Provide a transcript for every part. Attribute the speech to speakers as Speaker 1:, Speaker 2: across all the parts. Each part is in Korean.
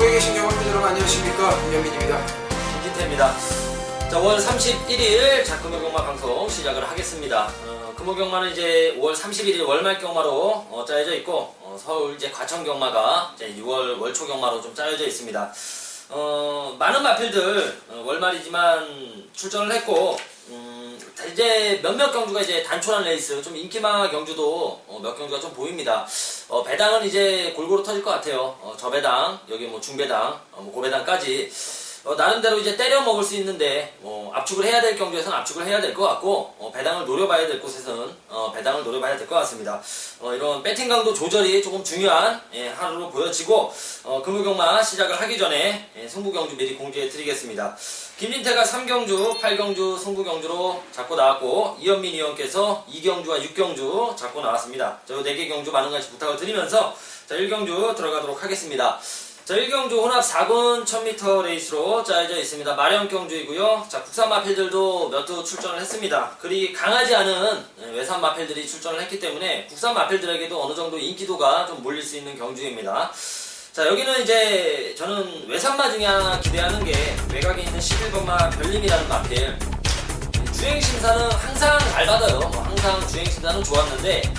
Speaker 1: 전국에 계신 경험들 여러분 안녕하십니까, 이현민입니다.
Speaker 2: 김진태입니다. 자, 5월 31일 금호경마 방송 시작을 하겠습니다. 금호경마는 이제 5월 31일 월말 경마로 짜여져 있고, 서울 이제 과천 경마가 이제 6월 월초 경마로 좀 짜여져 있습니다. 많은 마필들 월말이지만 출전을 했고, 이제 몇몇 경주가 이제 단촐한 레이스, 좀 인기마 경주도 몇 경주가 좀 보입니다. 배당은 이제 골고루 터질 것 같아요. 저배당, 여기 뭐 중배당, 고배당까지 나름대로 이제 때려 먹을 수 있는데, 압축을 해야 될 경주에서는 압축을 해야 될 것 같고, 배당을 노려봐야 될 곳에서는 배당을 노려봐야 될 것 같습니다. 이런 배팅 강도 조절이 조금 중요한 하루로 보여지고, 금호경마 시작을 하기 전에 승부 경주 미리 공지해 드리겠습니다. 김진태가 3경주, 8경주, 승부 경주로 잡고 나왔고, 이현민 의원께서 2경주와 6경주 잡고 나왔습니다. 저 4개 경주 많은 관심 부탁을 드리면서, 자, 1경주 들어가도록 하겠습니다. 자, 1경주 혼합 4군 1000m 레이스로 짜여져 있습니다. 마련 경주이고요. 자, 국산 마필들도 몇 두 출전을 했습니다. 그리 강하지 않은 외산 마필들이 출전을 했기 때문에 국산 마필들에게도 어느 정도 인기도가 좀 몰릴 수 있는 경주입니다. 자, 여기는 이제 저는 외산마 중에 하나 기대하는 게 외곽에 있는 11번마 별님이라는 마필. 주행심사는 항상 잘 받아요. 항상 주행심사는 좋았는데,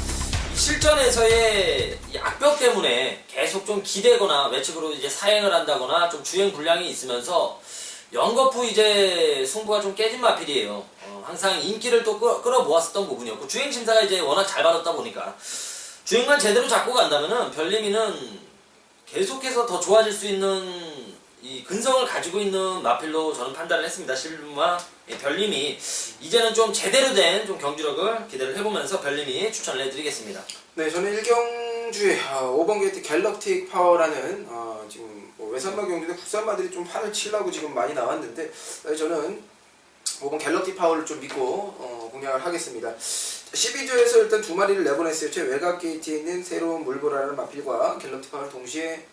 Speaker 2: 실전에서의 이 악벽 때문에 계속 좀 기대거나 외측으로 이제 사행을 한다거나 좀 주행 불량이 있으면서 연거푸 이제 승부가 좀 깨진 마필이에요. 항상 인기를 또 끌어모았었던 부분이었고, 주행 심사가 이제 워낙 잘 받았다 보니까 주행만 제대로 잡고 간다면은 별림이는 계속해서 더 좋아질 수 있는 이 근성을 가지고 있는 마필로 저는 판단을 했습니다. 실루마 별님이 이제는 좀 제대로 된 좀 경주력을 기대를 해보면서 별님이 추천을 해드리겠습니다.
Speaker 1: 네, 저는 1경주에 5번 게이트 갤럭틱 파워라는 지금 외산마 경주인데 국산마들이 좀 판을 치려고 지금 많이 나왔는데, 저는 5번 갤럭틱 파워를 좀 믿고 공략을 하겠습니다. 12조에서 일단 두 마리를 내보냈어요. 제 외곽 게이트에 있는 새로운 물보라는 마필과 갤럭틱 파워를 동시에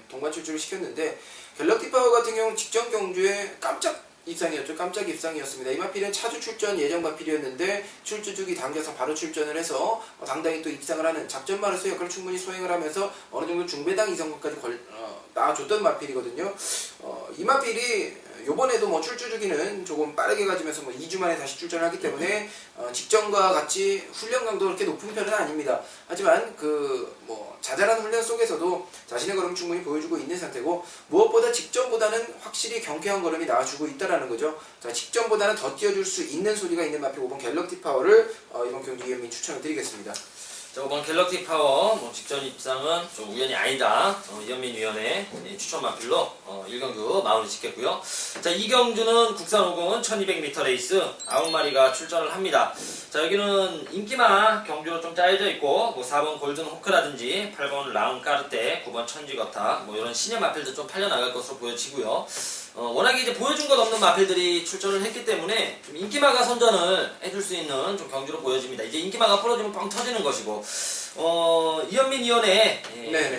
Speaker 1: 동반 출주를 시켰는데, 갤럭틱 파워 같은 경우는 직전 경주에 깜짝 입상이었죠. 깜짝 입상이었습니다. 이 마필은 차주 출전 예정 마필이었는데 출주 주기 당겨서 바로 출전을 해서 당당히 또 입상을 하는 작전마로서 역할을 충분히 수행을 하면서 어느 정도 중배당 이상까지 나와줬던 마필이거든요. 이 마필이 요번에도 뭐 출주 주기는 조금 빠르게 가지면서 2주 만에 다시 출전을 하기 때문에 직전과 같이 훈련 강도 그렇게 높은 편은 아닙니다. 하지만 자잘한 훈련 속에서도 자신의 걸음 충분히 보여주고 있는 상태고, 무엇보다 직전보다는 확실히 경쾌한 걸음이 나와주고 있다라는 거죠. 자, 직전보다는 더 뛰어줄 수 있는 소리가 있는 마필 5번 갤럭틱 파워를 이번 경기 이현민 추천을 드리겠습니다.
Speaker 2: 자, 5번 갤럭틱 파워 직전 입상은 좀 우연이 아니다. 이현민 위원의 추천 마필로 1경주 마무리 짓겠고요. 자, 2경주는 국산 5군 1200m 레이스 9마리가 출전을 합니다. 자, 여기는 인기마 경주로 좀 짜여져 있고, 4번 골든 호크라든지 8번 라운 까르떼, 9번 천지거타 이런 신의 마필도 좀 팔려나갈 것으로 보여지고요. 워낙에 이제 보여준 것 없는 마필들이 출전을 했기 때문에 좀 인기마가 선전을 해줄 수 있는 좀 경주로 보여집니다. 이제 인기마가 부러지면 뻥 터지는 것이고, 이현민 위원의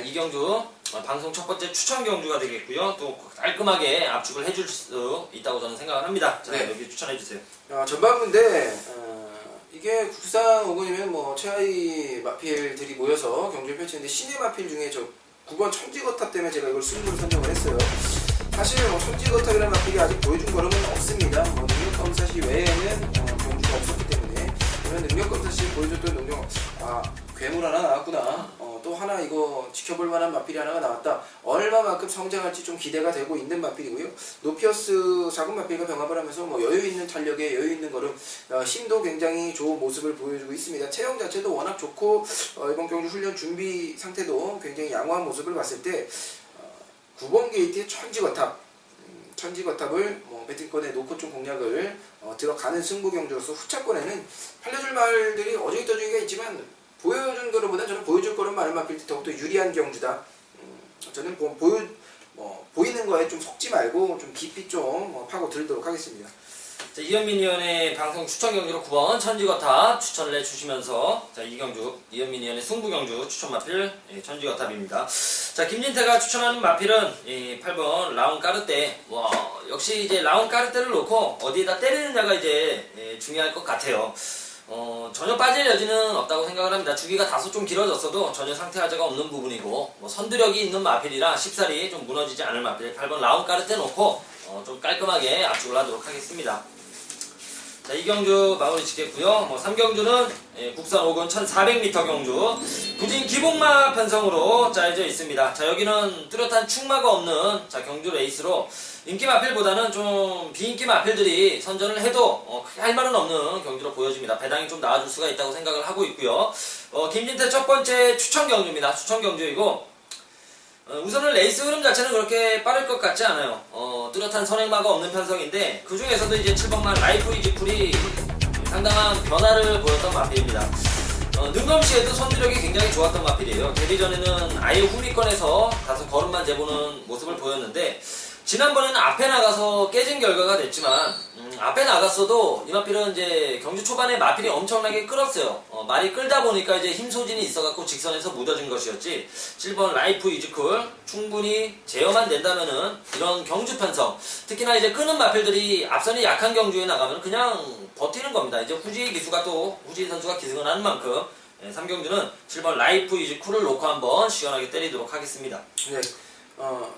Speaker 2: 2경주 방송 첫 번째 추천 경주가 되겠고요. 또 깔끔하게 압축을 해줄 수 있다고 저는 생각을 합니다. 자, 여기 추천해 주세요.
Speaker 1: 전반부인데 이게 국산 5군이면 최하위 마필들이 모여서 경주를 펼치는데, 신의 마필 중에 저 9번 천지거탑 때문에 제가 이걸 승부로 선정을 했어요. 사실 천지거탑이라는 마필이 아직 보여준 걸음은 없습니다. 능력검사시 외에는 경주가 없었기 때문에, 그러면 능력검사시 보여줬던 능력, 괴물 하나 나왔구나, 또 하나 이거 지켜볼 만한 마필이 하나가 나왔다, 얼마만큼 성장할지 좀 기대가 되고 있는 마필이고요. 노피어스 작은 마필과 병합을 하면서 여유있는 탄력에 여유있는 걸음, 힘도 굉장히 좋은 모습을 보여주고 있습니다. 체형 자체도 워낙 좋고, 이번 경주 훈련 준비 상태도 굉장히 양호한 모습을 봤을 때 9번 게이트의 천지거탑을 배팅권에 놓고 좀 공략을 들어가는 승부 경주로서 후차권에는 팔려줄 말들이 어저기저저기가 있지만, 보여준 거보다 저는 보여줄 거는 많은 마필이 더욱더 유리한 경주다. 저는 보이는 거에 좀 속지 말고 좀 깊이 좀 파고 들도록 하겠습니다.
Speaker 2: 자, 이현민 위원의 방송 추천 경주로 9번 천지거탑 추천을 해주시면서, 자, 2경주 이현민 위원의 승부 경주 추천 마필 천지거탑입니다. 자, 김진태가 추천하는 마필은 8번 라운 까르떼. 역시 이제 라운 까르떼를 놓고 어디에다 때리느냐가 이제 중요할 것 같아요. 전혀 빠질 여지는 없다고 생각을 합니다. 주기가 다소 좀 길어졌어도 전혀 상태 하자가 없는 부분이고 뭐 선두력이 있는 마필이라 쉽사리 좀 무너지지 않을 마필 8번 라운 까르테 놓고 좀 깔끔하게 압축을 하도록 하겠습니다. 자, 2경주 마무리 짓겠고요. 3경주는 국산 5군 1400m 경주 부진 기복마 편성으로 짜여져 있습니다. 자, 여기는 뚜렷한 축마가 없는 경주 레이스로 인기 마필보다는 좀 비인기 마필들이 선전을 해도 크게 할 말은 없는 경주로 보여집니다. 배당이 좀 나아질 수가 있다고 생각을 하고 있고요. 김진태 첫 번째 추천 경주입니다. 추천 경주이고 우선은 레이스 흐름 자체는 그렇게 빠를 것 같지 않아요. 뚜렷한 선행마가 없는 편성인데 그 중에서도 이제 7번만 라이프 이지풀이 상당한 변화를 보였던 마필입니다. 능검시에도 선두력이 굉장히 좋았던 마필이에요. 데뷔 전에는 아예 후미권에서 다소 걸음만 재보는 모습을 보였는데 지난번에는 앞에 나가서 깨진 결과가 됐지만 앞에 나갔어도 이 마필은 이제 경주 초반에 마필이 엄청나게 끌었어요. 말이 끌다 보니까 이제 힘 소진이 있어갖고 직선에서 묻어진 것이었지. 7번 라이프 이즈쿨 충분히 제어만 된다면은 이런 경주 편성 특히나 이제 끄는 마필들이 앞선이 약한 경주에 나가면 그냥 버티는 겁니다. 이제 후지 선수가 기승을 하는 만큼 3경주는 7번 라이프 이즈쿨을 놓고 한번 시원하게 때리도록 하겠습니다.
Speaker 1: 네.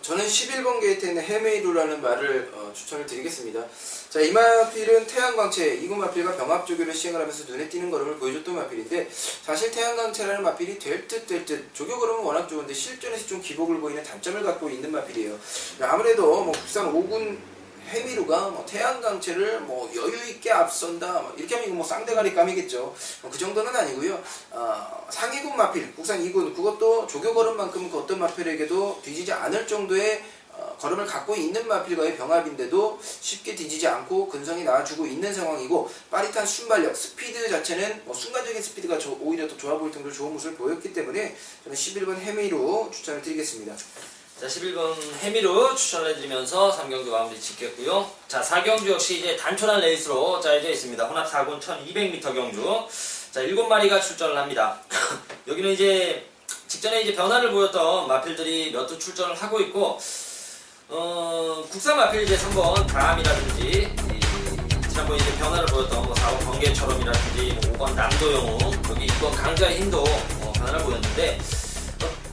Speaker 1: 저는 11번 게이트에 있는 헤메이루라는 말을 추천을 드리겠습니다. 자, 이 마필은 태양광채, 이군 마필과 병합조교를 시행을 하면서 눈에 띄는 걸음을 보여줬던 마필인데 사실 태양광채라는 마필이 될 듯 조교 걸음은 워낙 좋은데 실전에서 좀 기복을 보이는 단점을 갖고 있는 마필이에요. 아무래도 국산 5군 헤미루가 태양광채를 여유있게 앞선다 이렇게 하면 이거 쌍대가리 깜이겠죠. 그 정도는 아니고요. 상위군 마필 국산 2군 그것도 조교 걸음만큼 그 어떤 마필에게도 뒤지지 않을 정도의 걸음을 갖고 있는 마필과의 병합인데도 쉽게 뒤지지 않고 근성이 나와주고 있는 상황이고 빠릿한 순발력 스피드 자체는 순간적인 스피드가 오히려 더 좋아 보일 정도로 좋은 모습을 보였기 때문에 저는 11번 헤미루 추천을 드리겠습니다.
Speaker 2: 자, 11번 해미루 추천을 해드리면서 3경주 마무리 짓겠고요. 자, 4경주 역시 이제 단촐한 레이스로 짜여져 있습니다. 혼합 4군 1200m 경주. 자, 7마리가 출전을 합니다. 여기는 이제 직전에 이제 변화를 보였던 마필들이 몇 두 출전을 하고 있고, 국산 마필 이제 3번 다음이라든지, 지난번 이제 변화를 보였던 4번 번개처럼이라든지, 5번 남도영웅, 여기 2번 강자의 힘도 변화를 보였는데,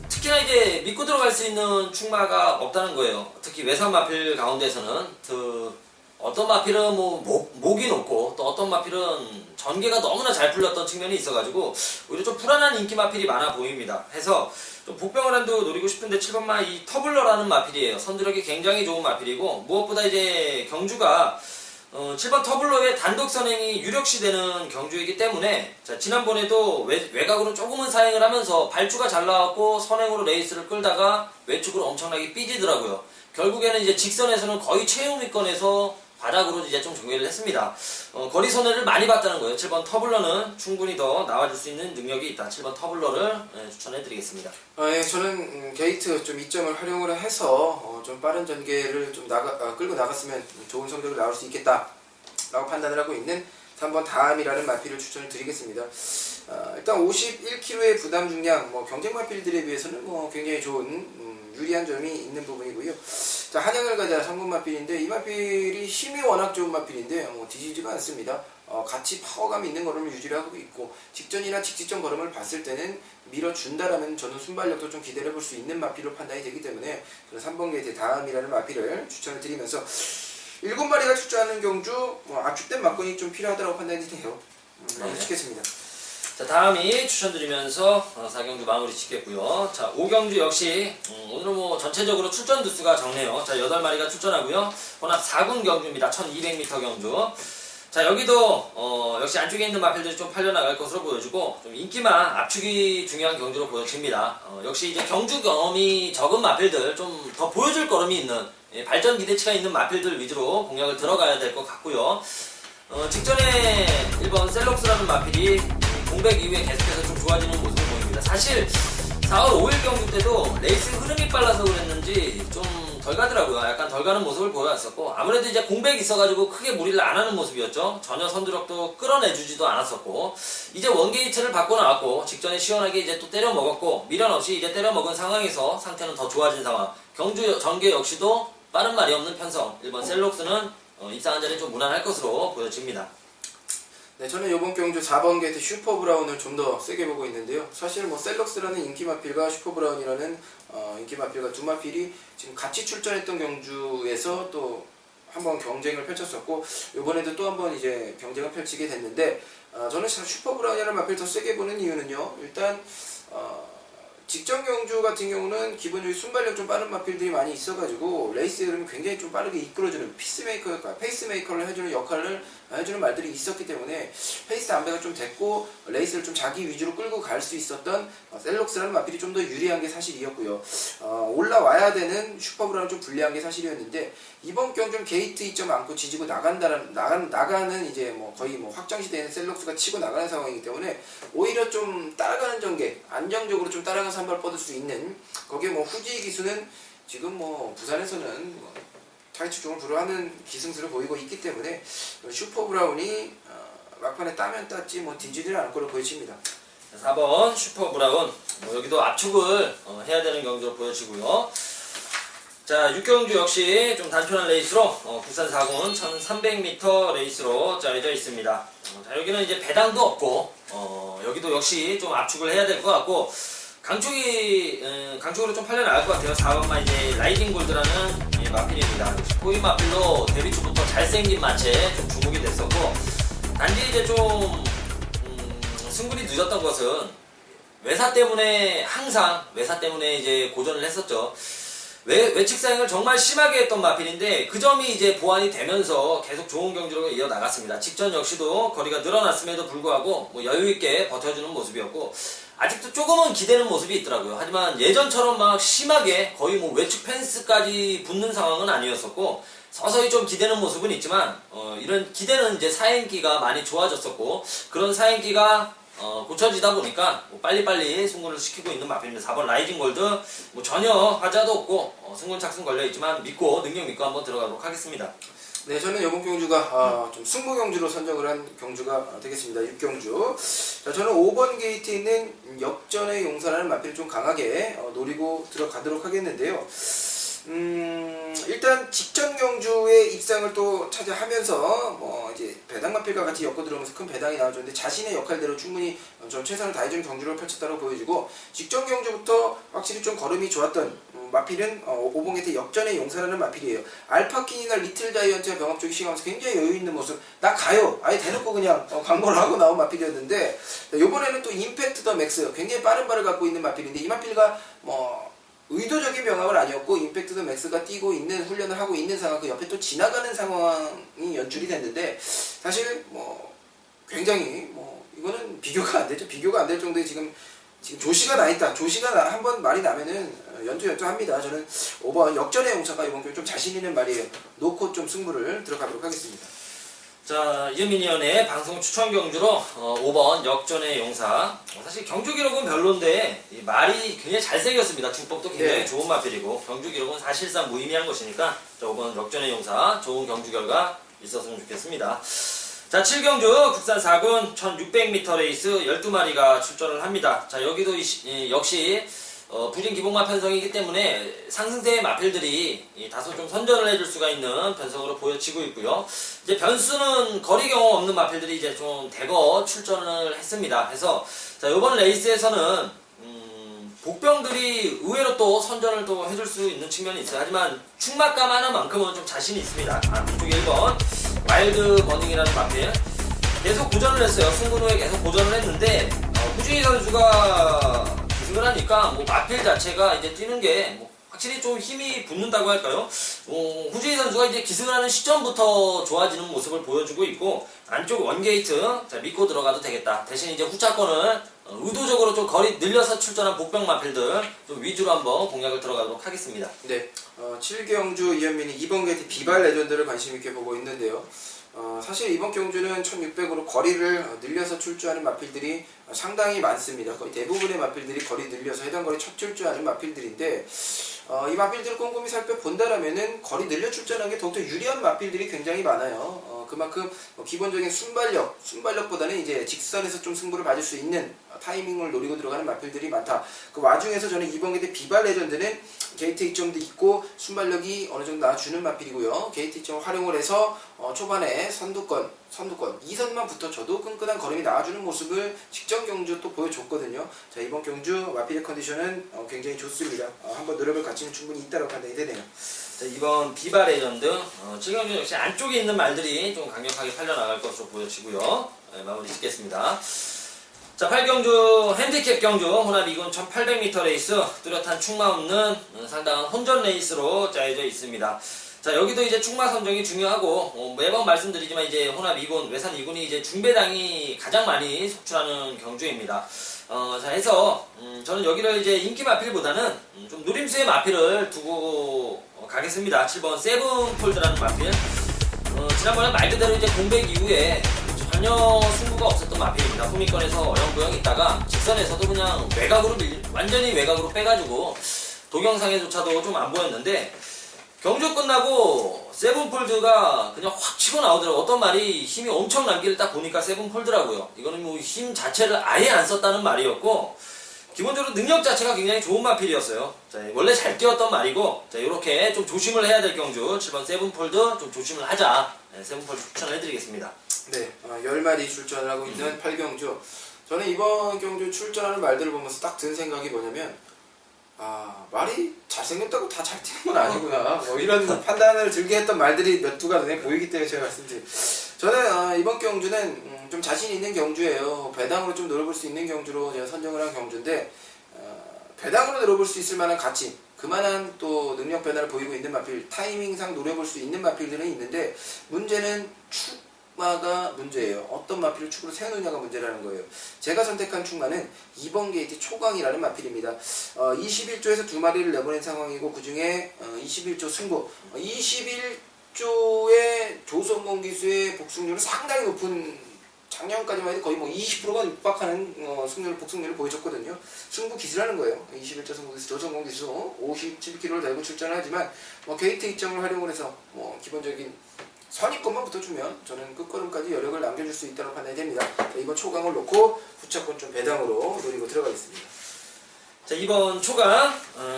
Speaker 2: 특히나 이제 믿고 들어갈 수 있는 축마가 없다는 거예요. 특히 외산 마필 가운데서는 어떤 마필은 목이 높고 또 어떤 마필은 전개가 너무나 잘 풀렸던 측면이 있어가지고 오히려 좀 불안한 인기 마필이 많아 보입니다. 해서 좀 복병어란도 노리고 싶은데 7번마 이 터블러라는 마필이에요. 선두력이 굉장히 좋은 마필이고 무엇보다 이제 경주가 7번 터블러의 단독 선행이 유력시 되는 경주이기 때문에 자, 지난번에도 외곽으로 조금은 사행을 하면서 발주가 잘 나왔고 선행으로 레이스를 끌다가 외축으로 엄청나게 삐지더라고요. 결국에는 이제 직선에서는 거의 최후위권에서 바닥으로 이제 좀 정리를 했습니다. 거리 손해를 많이 봤다는 거예요. 7번 터블러는 충분히 더 나와줄 수 있는 능력이 있다. 7번 터블러를 추천해드리겠습니다.
Speaker 1: 예, 저는 게이트 좀 이점을 활용을 해서 좀 빠른 전개를 좀 끌고 나갔으면 좋은 성적을 나올 수 있겠다 라고 판단을 하고 있는 3번 다음이라는 마필을 추천을 드리겠습니다. 일단 51kg의 부담 중량 경쟁 마필들에 비해서는 굉장히 좋은 유리한 점이 있는 부분이고요. 자, 한양을 가자 3군 마필인데 이 마필이 힘이 워낙 좋은 마필인데 뒤지지가 않습니다. 같이 파워감 있는 걸음을 유지를 하고 있고 직전이나 직직전 걸음을 봤을 때는 밀어준다라면 저는 순발력도 좀 기대를 해볼 수 있는 마필로 판단이 되기 때문에 저는 3번 게이트 다음이라는 마필을 추천을 드리면서 7마리가 출전하는 경주 압축된 막건이 좀 필요하다고 판단이 돼요. 마무리 짓겠습니다.
Speaker 2: 자, 다음이 추천드리면서 4경주 마무리 짓겠고요. 자, 5경주 역시 오늘은 전체적으로 출전 두수가 적네요. 자, 8마리가 출전하고요. 혼합 4군 경주입니다. 1200m 경주. 자, 여기도 역시 안쪽에 있는 마필들이 좀 팔려나갈 것으로 보여지고 좀 인기만 압축이 중요한 경주로 보여집니다. 역시 이제 경주 경험이 적은 마필들 좀 더 보여줄 걸음이 있는 발전 기대치가 있는 마필들 위주로 공략을 들어가야 될 것 같고요. 직전에 1번 셀록스라는 마필이 공백 이후에 계속해서 좀 좋아지는 모습을 보입니다. 사실 4월 5일 경주 때도 레이스 흐름이 빨라서 그랬는지 좀 덜 가더라고요. 약간 덜 가는 모습을 보여왔었고 아무래도 이제 공백이 있어가지고 크게 무리를 안 하는 모습이었죠. 전혀 선두력도 끌어내주지도 않았었고 이제 원게이트를 받고 나왔고 직전에 시원하게 이제 또 때려 먹었고 미련 없이 이제 때려 먹은 상황에서 상태는 더 좋아진 상황. 경주 전개 역시도 빠른 말이 없는 편성. 1번 셀록스는 입상한 자리는 좀 무난할 것으로 보여집니다.
Speaker 1: 네, 저는 이번 경주 4번 게이트 슈퍼 브라운을 좀 더 세게 보고 있는데요. 사실 뭐 셀럭스라는 인기 마필과 슈퍼 브라운이라는 인기 마필과 두 마필이 지금 같이 출전했던 경주에서 또 한번 경쟁을 펼쳤었고, 이번에도 또 한번 이제 경쟁을 펼치게 됐는데, 저는 슈퍼 브라운이라는 마필을 더 세게 보는 이유는요. 일단 직전 경주 같은 경우는 기본적으로 순발력 좀 빠른 마필들이 많이 있어가지고 레이스 흐름이 굉장히 좀 빠르게 이끌어주는 페이스메이커를 해주는 역할을 해주는 말들이 있었기 때문에 페이스 안배가 좀 됐고 레이스를 좀 자기 위주로 끌고 갈 수 있었던 셀록스라는 마필이 좀 더 유리한 게 사실이었고요. 올라와야 되는 슈퍼브라운은 좀 불리한 게 사실이었는데, 이번 경주는 게이트 2점 안고 지지고 나가는 이제 뭐 거의 뭐 확정시되는 셀록스가 치고 나가는 상황이기 때문에 오히려 좀 따라가는 전개, 안정적으로 좀 따라가서 한 발 뻗을 수 있는, 거기에 뭐 후지 기수는 지금 뭐 부산에서는 뭐 타이틀종을 불허하는 기승수를 보이고 있기 때문에 슈퍼 브라운이 막판에 따면 땄지 뭐 뒤지를 않을 거로 보여집니다.
Speaker 2: 4번 슈퍼 브라운, 여기도 압축을 해야 되는 경주로 보여지고요. 자, 6경주 역시 좀 단편한 레이스로 국산 4군 1300m 레이스로 짜여져 있습니다. 자, 여기는 이제 배당도 없고 여기도 역시 좀 압축을 해야 될 것 같고, 강축으로 좀 팔려 나갈 것 같아요. 4번만 이제 라이딩 골드라는 마필입니다. 호위 마필로 데뷔 초부터 잘생긴 마체 좀 주목이 됐었고, 단지 이제 좀 승분이 늦었던 것은 외사 때문에 이제 고전을 했었죠. 외측 사행을 정말 심하게 했던 마필인데 그 점이 이제 보완이 되면서 계속 좋은 경주로 이어나갔습니다. 직전 역시도 거리가 늘어났음에도 불구하고 뭐 여유있게 버텨주는 모습이었고, 아직도 조금은 기대는 모습이 있더라고요. 하지만 예전처럼 막 심하게 거의 뭐 외측 펜스까지 붙는 상황은 아니었었고, 서서히 좀 기대는 모습은 있지만 이런 기대는 이제 사행기가 많이 좋아졌었고, 그런 사행기가 고쳐지다 보니까 뭐 빨리빨리 승군을 시키고 있는 마필입니다. 4번 라이징 골드 뭐 전혀 하자도 없고 승군 착승 걸려있지만 능력 믿고 한번 들어가도록 하겠습니다.
Speaker 1: 네, 저는 이번 경주가 좀 승부 경주로 선정을 한 경주가 되겠습니다. 6경주. 자, 저는 5번 게이트에 있는 역전의 용사라는 마필을 좀 강하게 노리고 들어가도록 하겠는데요. 일단 직전 경주의 입상을 또 차지하면서 뭐 이제 배당 마필과 같이 엮어 들어오면서 큰 배당이 나와줬는데, 자신의 역할대로 충분히 좀 최선을 다해준 경주를 펼쳤다고 보여지고, 직전 경주부터 확실히 좀 걸음이 좋았던 마필은 5번 게이트 역전의 용사라는 마필이에요. 알파킨이나 리틀 자이언트와 병합 쪽이 시가면서 굉장히 여유 있는 모습, 나 가요! 아예 대놓고 그냥 광고를 하고 나온 마필이었는데, 이번에는 또 임팩트 더 맥스, 굉장히 빠른 발을 갖고 있는 마필인데, 이 마필과 뭐 의도적인 병합은 아니었고 임팩트 더 맥스가 뛰고 있는 훈련을 하고 있는 상황, 그 옆에 또 지나가는 상황이 연출이 됐는데, 사실 뭐 굉장히 뭐 이거는 비교가 안 되죠. 비교가 안 될 정도의 지금 조시가 나 있다. 조시가 한번 말이 나면은 연투합니다. 저는 5번 역전의 용사가 이번 경기 좀 자신 있는 말이에요. 놓고 좀 승부를 들어가도록 하겠습니다.
Speaker 2: 자, 이은민위원의 방송 추천 경주로 5번 역전의 용사. 사실 경주 기록은 별론데 이 말이 굉장히 잘생겼습니다. 주법도 굉장히 좋은 마필이고, 경주 기록은 사실상 무의미한 것이니까 5번 역전의 용사 좋은 경주 결과 있었으면 좋겠습니다. 자, 7경주 국산 4군 1600m 레이스 12마리가 출전을 합니다. 자, 여기도 역시 부진 기복마 편성이기 때문에 상승세의 마필들이 다소 좀 선전을 해줄 수가 있는 편성으로 보여지고 있고요. 이제 변수는 거리 경험 없는 마필들이 이제 좀 대거 출전을 했습니다. 그래서 자, 이번 레이스에서는 복병들이 의외로 또 선전을 또 해줄 수 있는 측면이 있어요. 하지만 충막감 하나만큼은 좀 자신이 있습니다. 그쪽 1번 와일드 버닝이라는 마필 계속 고전을 했어요. 승군 후에 계속 고전을 했는데 후진희 선수가 기승을 하니까 뭐 마필 자체가 이제 뛰는 게 뭐 확실히 좀 힘이 붙는다고 할까요? 후진희 선수가 이제 기승을 하는 시점부터 좋아지는 모습을 보여주고 있고, 안쪽 원게이트 자, 믿고 들어가도 되겠다. 대신 이제 후차권을 의도적으로 좀 거리 늘려서 출전한 복병 마필들 좀 위주로 한번 공략을 들어가도록 하겠습니다.
Speaker 1: 네, 7경주 이현민이 2번 게이트 비발 레전드를 관심 있게 보고 있는데요. 사실 이번 경주는 1600으로 거리를 늘려서 출주하는 마필들이 상당히 많습니다. 거의 대부분의 마필들이 거리 늘려서 해당 거리 첫 출주하는 마필들인데, 이 마필들을 꼼꼼히 살펴본다라면은 거리 늘려 출전하는 게 더욱더 유리한 마필들이 굉장히 많아요. 그만큼 기본적인 순발력보다는 이제 직선에서 좀 승부를 봐줄 수 있는 타이밍을 노리고 들어가는 마필들이 많다. 그 와중에서 저는 이번 게이트 비발 레전드는 게이트 2점도 있고 순발력이 어느 정도 나와주는 마필이고요. 게이트 2점 활용을 해서 초반에 선두권 선두권 2선만 붙어줘도 끈끈한 걸음이 나와주는 모습을 직전 경주 또 보여줬거든요. 자, 이번 경주 마필의 컨디션은 굉장히 좋습니다. 한번 노력을 가치는 충분히 있다고 판단이 되네요.
Speaker 2: 자, 이번 비바 레전드 7경주 역시 안쪽에 있는 말들이 좀 강력하게 팔려나갈 것으로 보여지고요. 네, 마무리 짓겠습니다. 자, 8경주 핸디캡 경주 혼합 2군 1800m 레이스 뚜렷한 충마 없는 상당한 혼전 레이스로 짜여져 있습니다. 자, 여기도 이제 충마 선정이 중요하고 매번 말씀드리지만 이제 혼합 2군 외산 2군이 이제 중배당이 가장 많이 속출하는 경주입니다. 자, 해서 저는 여기를 이제 인기 마필보다는 좀 누림수의 마필을 두고 가겠습니다. 7번 세븐폴드라는 마필. 지난번에 말 그대로 이제 공백 이후에 전혀 승부가 없었던 마필입니다. 후미권에서 어영부영 있다가 직선에서도 그냥 외곽으로 완전히 외곽으로 빼가지고 동영상에조차도 좀 안 보였는데 경주 끝나고 세븐폴드가 그냥 확 치고 나오더라고요. 어떤 말이 힘이 엄청 남기를 딱 보니까 세븐폴드라고요. 이거는 뭐 힘 자체를 아예 안 썼다는 말이었고 기본적으로 능력 자체가 굉장히 좋은 마필이었어요. 자, 원래 잘 뛰었던 말이고 자, 이렇게 좀 조심을 해야 될 경주 7번 세븐폴드 좀 조심을 하자. 네, 세븐폴드 추천을 해드리겠습니다.
Speaker 1: 네, 10마리 출전을 하고 있는 8경주. 저는 이번 경주 출전하는 말들을 보면서 딱 든 생각이 뭐냐면 말이 잘생겼다고 다 잘 뛰는 건 아니구나. 뭐 이런 판단을 들게 했던 말들이 몇 두가 눈에 보이기 때문에 제가 말씀드린. 저는 이번 경주는 좀 자신 있는 경주예요. 배당으로 좀 노려볼 수 있는 경주로 제가 선정을 한 경주인데 배당으로 노려볼 수 있을 만한 가치, 그만한 또 능력 변화를 보이고 있는 마필, 타이밍상 노려볼 수 있는 마필들은 있는데 문제는 축마가 문제예요. 어떤 마필을 축으로 세우느냐가 문제라는 거예요. 제가 선택한 축마는 2번 게이트 초강이라는 마필입니다. 21조에서 2마리를 내보낸 상황이고 그 중에 21조 승부, 21조의 조성공 기수의 복승률은 상당히 높은, 작년까지만 해도 거의 뭐 20%가 육박하는 복승률을 보여줬거든요. 승부 기수라는 거예요. 21조 승부 기수, 조성공 기수 57kg를 달고 출전을 하지만 게이트 입장을 활용을 해서 기본적인 선입권만 붙어주면 저는 끝걸음까지 여력을 남겨줄 수 있다고 판단이 됩니다. 자, 이번 초강을 놓고 후차권 좀 배당으로 노리고 들어가겠습니다.
Speaker 2: 자, 이번 초강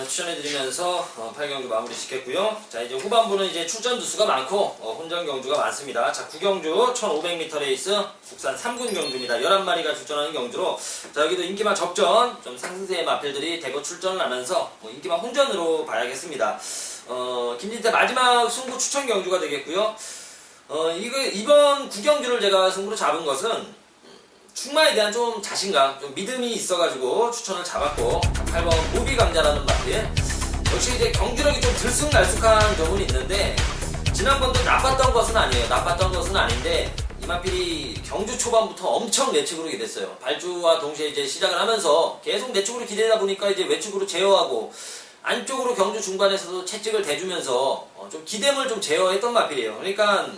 Speaker 2: 추천해드리면서 8경주 마무리 짓겠고요. 자, 이제 후반부는 이제 출전 두수가 많고 혼전 경주가 많습니다. 자, 9경주 1500m 레이스 국산 3군 경주입니다. 11마리가 출전하는 경주로 자, 여기도 인기만 접전 좀 상세의 마필들이 대거 출전을 하면서 인기만 혼전으로 봐야겠습니다. 김진태 마지막 승부 추천 경주가 되겠고요. 이번 9경주를 제가 승부로 잡은 것은 충마에 대한 좀 자신감, 좀 믿음이 있어가지고 추천을 잡았고 8번 무비강자라는 마필. 역시 이제 경주력이 좀 들쑥날쑥한 점은 있는데 지난번도 나빴던 것은 아니에요. 나빴던 것은 아닌데 이 마필이 경주 초반부터 엄청 내측으로 기댔어요. 발주와 동시에 이제 시작을 하면서 계속 내측으로 기대다 보니까 이제 외측으로 제어하고 안쪽으로 경주 중반에서도 채찍을 대주면서 좀 기댐을 좀 제어했던 마필이에요. 그러니까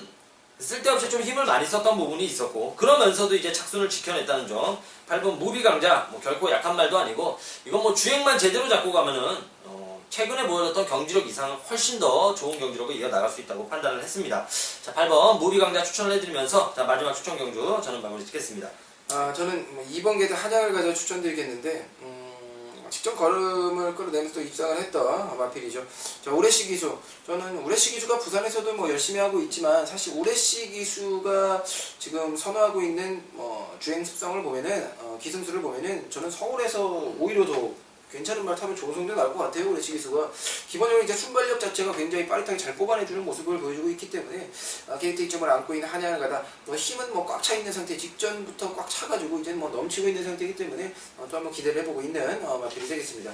Speaker 2: 쓸데없이 좀 힘을 많이 썼던 부분이 있었고 그러면서도 이제 착순을 지켜냈다는 점. 8번 무비강자 결코 약한 말도 아니고 이건 뭐 주행만 제대로 잡고 가면은 최근에 보여줬던 경주력 이상 훨씬 더 좋은 경주력을 이어나갈 수 있다고 판단을 했습니다. 자, 8번 무비강자 추천을 해드리면서 자, 마지막 추천 경주 저는 마무리 짓겠습니다.
Speaker 1: 저는 2번 게이트 한양을 가져 추천드리겠는데 직전 걸음을 끌어내면서 또 입상을 했던 마필이죠. 자, 우레시 기수. 저는 우레시 기수가 부산에서도 뭐 열심히 하고 있지만 사실 우레시 기수가 지금 선호하고 있는 주행 습성을 보면은 기승수를 보면은 저는 서울에서 오히려 더 괜찮은 말 타면 좋은 성적 나올 것 같아요. 우레시 기수가 기본적으로 이제 순발력 자체가 굉장히 빠릿하게 잘 뽑아내주는 모습을 보여주고 있기 때문에 게이트 이점을 안고 있는 한양을 가다 힘은 꽉 차 있는 상태, 직전부터 꽉 차가지고 이제 넘치고 있는 상태이기 때문에 또 한번 기대를 해보고 있는 마필이 되겠습니다.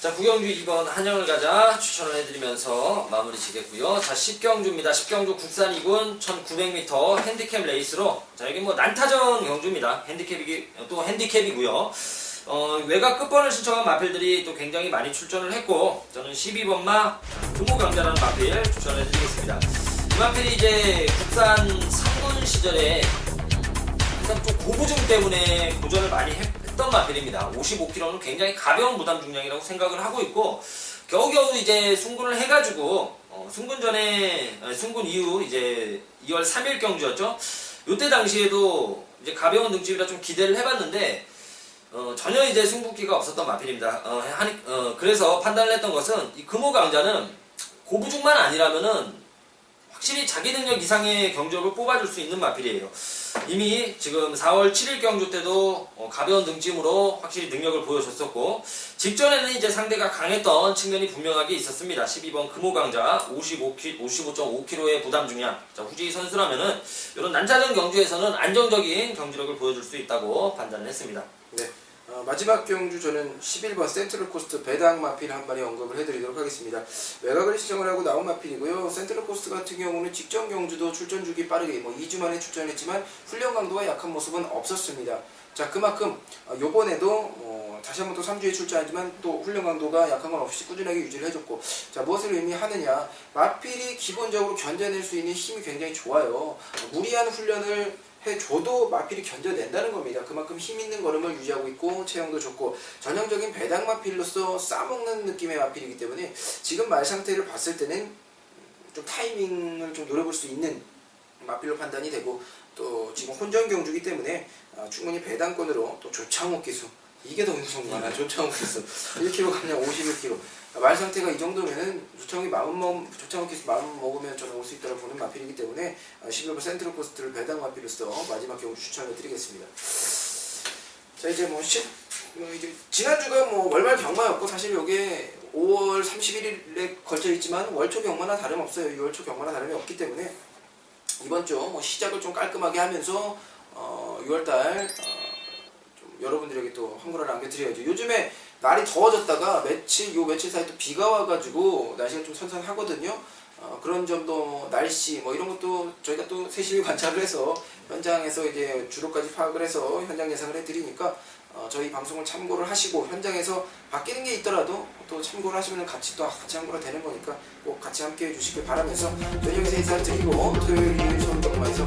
Speaker 2: 자, 9경주 2번 한영을 가자 추천을 해드리면서 마무리 지겠고요. 자, 10경주입니다. 10경주 국산 2군 1900m 핸디캡 레이스로 자, 여기 뭐 난타전 경주입니다. 핸디캡이고요. 외곽 끝번을 신청한 마필들이 또 굉장히 많이 출전을 했고 저는 12번마 금호강자라는 마필 추천해드리겠습니다. 이 마필이 이제 국산 3군 시절에 항상 좀 고부중 때문에 고전을 많이 했던 마필입니다. 55kg는 굉장히 가벼운 무담 중량이라고 생각을 하고 있고 겨우겨우 이제 승군을 해가지고 승군 이후 이제 2월 3일 경주였죠. 이때 당시에도 이제 가벼운 등집이라 좀 기대를 해봤는데 전혀 이제 승부기가 없었던 마필입니다. 그래서 판단을 했던 것은 이 금호강자는 고부중만 아니라면은 확실히 자기 능력 이상의 경주력을 뽑아줄 수 있는 마필이에요. 이미 지금 4월 7일 경주 때도 가벼운 등짐으로 확실히 능력을 보여줬었고, 직전에는 이제 상대가 강했던 측면이 분명하게 있었습니다. 12번 금호강자 55.5kg의 부담 중량. 자, 후지 선수라면은 이런 난타전 경주에서는 안정적인 경주력을 보여줄 수 있다고 판단을 했습니다.
Speaker 1: 네. 마지막 경주 저는 11번 센트럴 코스트 배당 마필 한 마리 언급을 해드리도록 하겠습니다. 외곽을 시청을 하고 나온 마필이고요. 센트럴 코스트 같은 경우는 직전 경주도 출전 주기 빠르게 2주 만에 출전했지만 훈련 강도가 약한 모습은 없었습니다. 자, 그만큼 요번에도 다시 한번 또 3주에 출전하지만 또 훈련 강도가 약한 건 없이 꾸준하게 유지를 해줬고, 자, 무엇을 의미하느냐, 마필이 기본적으로 견뎌낼 수 있는 힘이 굉장히 좋아요. 무리한 훈련을 해줘도 마필이 견뎌낸다는 겁니다. 그만큼 힘 있는 걸음을 유지하고 있고 체형도 좋고 전형적인 배당 마필로서 싸먹는 느낌의 마필이기 때문에 지금 말 상태를 봤을 때는 좀 타이밍을 좀 노려볼 수 있는 마필로 판단이 되고, 또 지금 혼전 경주기 때문에 충분히 배당권으로 또 조창욱 기수, 이게 더 무섭구나. 조창욱 기수 1kg 그냥 51kg. 말 상태가 이 정도면은 조창욱 기수 마음 먹으면 저는 올 수 있다고 보는 마필이기 때문에 11번 센트럴 코스트를 배당 마필로서 마지막 경주 추천을 드리겠습니다. 자, 이제 이제 지난주가 월말 경마였고, 사실 요게 5월 31일에 걸쳐 있지만 월초 경마나 다름없어요. 6월 초 경마나 다름이 없기 때문에 이번 주 시작을 좀 깔끔하게 하면서 6월달 좀 여러분들에게 또 한글을 남겨드려야죠. 요즘에 날이 더워졌다가 며칠 사이 또 비가 와가지고 날씨가 좀 선선하거든요. 그런 점도 날씨 이런 것도 저희가 또 세심히 관찰을 해서 현장에서 이제 주로까지 파악을 해서 현장 예상을 해드리니까 저희 방송을 참고를 하시고, 현장에서 바뀌는 게 있더라도 또 참고를 하시면 같이 참고가 되는 거니까 꼭 같이 함께 해주시길 바라면서 저녁에서 인사드리고 토요일, 일요일 수업 경마에서